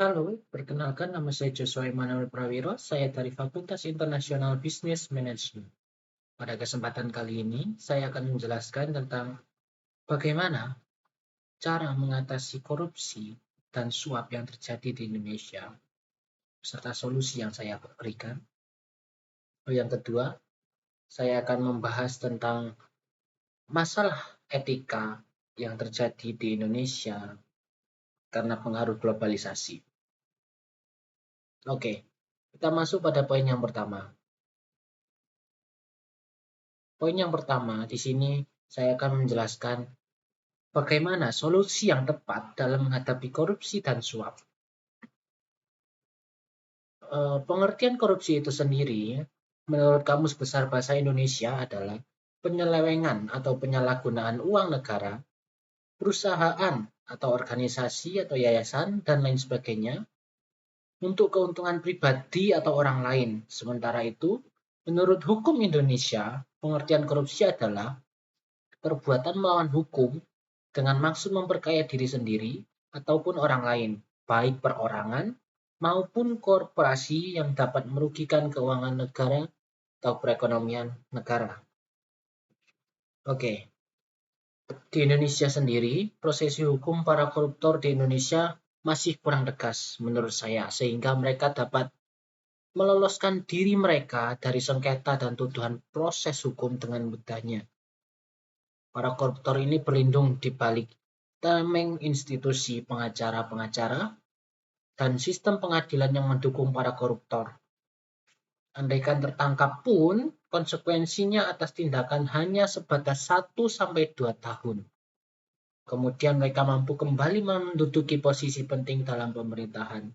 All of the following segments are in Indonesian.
Halo, perkenalkan nama saya Joshua Emmanuel Prawiro, saya dari Fakultas International Business Management. Pada kesempatan kali ini, saya akan menjelaskan tentang bagaimana cara mengatasi korupsi dan suap yang terjadi di Indonesia, serta solusi yang saya berikan. Yang kedua, saya akan membahas tentang masalah etika yang terjadi di Indonesia karena pengaruh globalisasi. Oke, kita masuk pada poin yang pertama. Poin yang pertama, di sini saya akan menjelaskan bagaimana solusi yang tepat dalam menghadapi korupsi dan suap. Pengertian korupsi itu sendiri, menurut Kamus Besar Bahasa Indonesia adalah penyelewengan atau penyalahgunaan uang negara, perusahaan atau organisasi atau yayasan, dan lain sebagainya untuk keuntungan pribadi atau orang lain. Sementara itu, menurut hukum Indonesia, pengertian korupsi adalah perbuatan melawan hukum dengan maksud memperkaya diri sendiri ataupun orang lain, baik perorangan maupun korporasi yang dapat merugikan keuangan negara atau perekonomian negara. Oke, di Indonesia sendiri, prosesi hukum para koruptor di Indonesia masih kurang tegas menurut saya, sehingga mereka dapat meloloskan diri mereka dari sengketa dan tuduhan proses hukum dengan mudahnya. Para koruptor ini berlindung di balik tameng institusi pengacara-pengacara dan sistem pengadilan yang mendukung para koruptor. Andaikan tertangkap pun, konsekuensinya atas tindakan hanya sebatas 1-2 tahun. Kemudian mereka mampu kembali menduduki posisi penting dalam pemerintahan.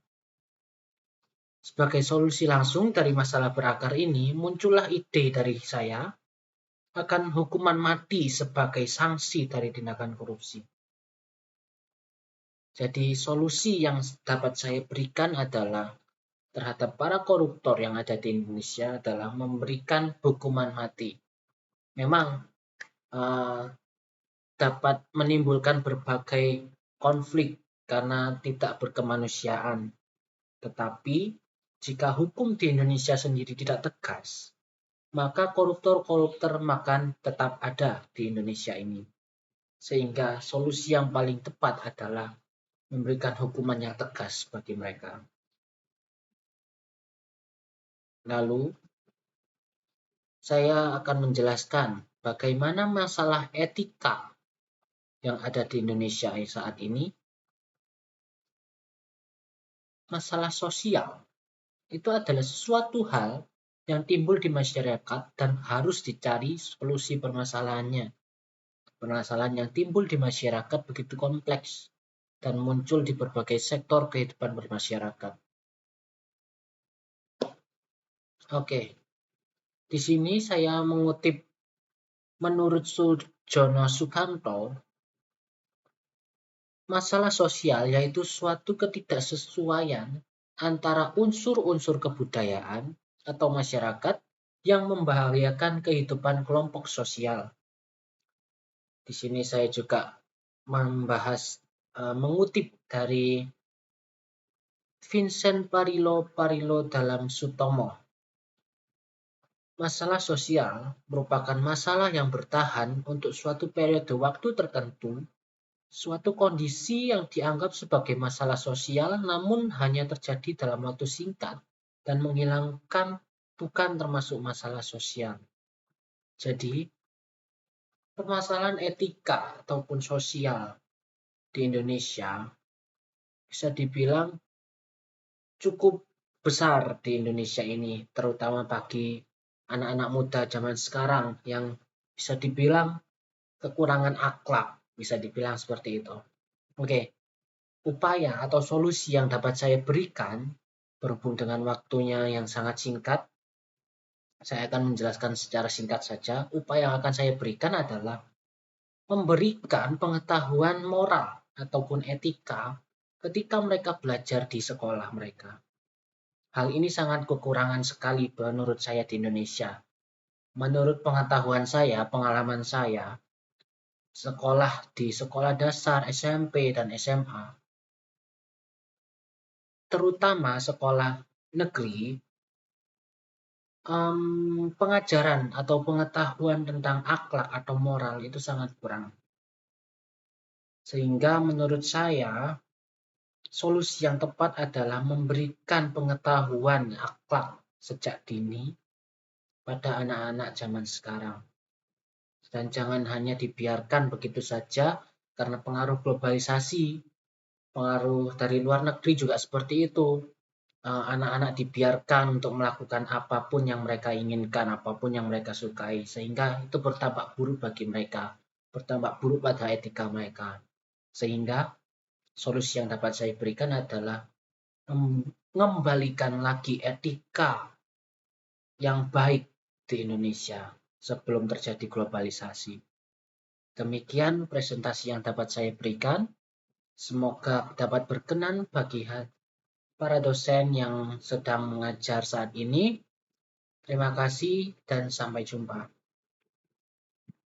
Sebagai solusi langsung dari masalah berakar ini, muncullah ide dari saya akan hukuman mati sebagai sanksi dari tindakan korupsi. Jadi solusi yang dapat saya berikan adalah terhadap para koruptor yang ada di Indonesia adalah memberikan hukuman mati. Memang dapat menimbulkan berbagai konflik karena tidak berkemanusiaan. Tetapi jika hukum di Indonesia sendiri tidak tegas, maka koruptor-koruptor akan tetap ada di Indonesia ini. Sehingga solusi yang paling tepat adalah memberikan hukuman yang tegas bagi mereka. Lalu, saya akan menjelaskan bagaimana masalah etika yang ada di Indonesia saat ini. Masalah sosial itu adalah sesuatu hal yang timbul di masyarakat dan harus dicari solusi permasalahannya. Permasalahan yang timbul di masyarakat begitu kompleks dan muncul di berbagai sektor kehidupan bermasyarakat. Oke, di sini saya mengutip menurut Sujono Sukanto, masalah sosial yaitu suatu ketidaksesuaian antara unsur-unsur kebudayaan atau masyarakat yang membahayakan kehidupan kelompok sosial. Di sini saya juga mengutip dari Vincent Parillo dalam Sutomo. Masalah sosial merupakan masalah yang bertahan untuk suatu periode waktu tertentu, suatu kondisi yang dianggap sebagai masalah sosial namun hanya terjadi dalam waktu singkat dan menghilangkan bukan termasuk masalah sosial. Jadi, permasalahan etika ataupun sosial di Indonesia bisa dibilang cukup besar di Indonesia ini, terutama bagi anak-anak muda zaman sekarang yang bisa dibilang kekurangan akhlak, bisa dibilang seperti itu. Oke, upaya atau solusi yang dapat saya berikan berhubung dengan waktunya yang sangat singkat, saya akan menjelaskan secara singkat saja. Upaya yang akan saya berikan adalah memberikan pengetahuan moral ataupun etika ketika mereka belajar di sekolah mereka. Hal ini sangat kekurangan sekali menurut saya di Indonesia. Menurut pengetahuan saya, pengalaman saya, di sekolah dasar, SMP, dan SMA, terutama sekolah negeri, pengajaran atau pengetahuan tentang akhlak atau moral itu sangat kurang. Sehingga menurut saya, solusi yang tepat adalah memberikan pengetahuan akhlak sejak dini pada anak-anak zaman sekarang. Dan jangan hanya dibiarkan begitu saja karena pengaruh globalisasi, pengaruh dari luar negeri juga seperti itu. Anak-anak dibiarkan untuk melakukan apapun yang mereka inginkan, apapun yang mereka sukai, sehingga itu berdampak buruk bagi mereka, berdampak buruk pada etika mereka. Sehingga solusi yang dapat saya berikan adalah mengembalikan lagi etika yang baik di Indonesia sebelum terjadi globalisasi. Demikian presentasi yang dapat saya berikan. Semoga dapat berkenan bagi para dosen yang sedang mengajar saat ini. Terima kasih dan sampai jumpa.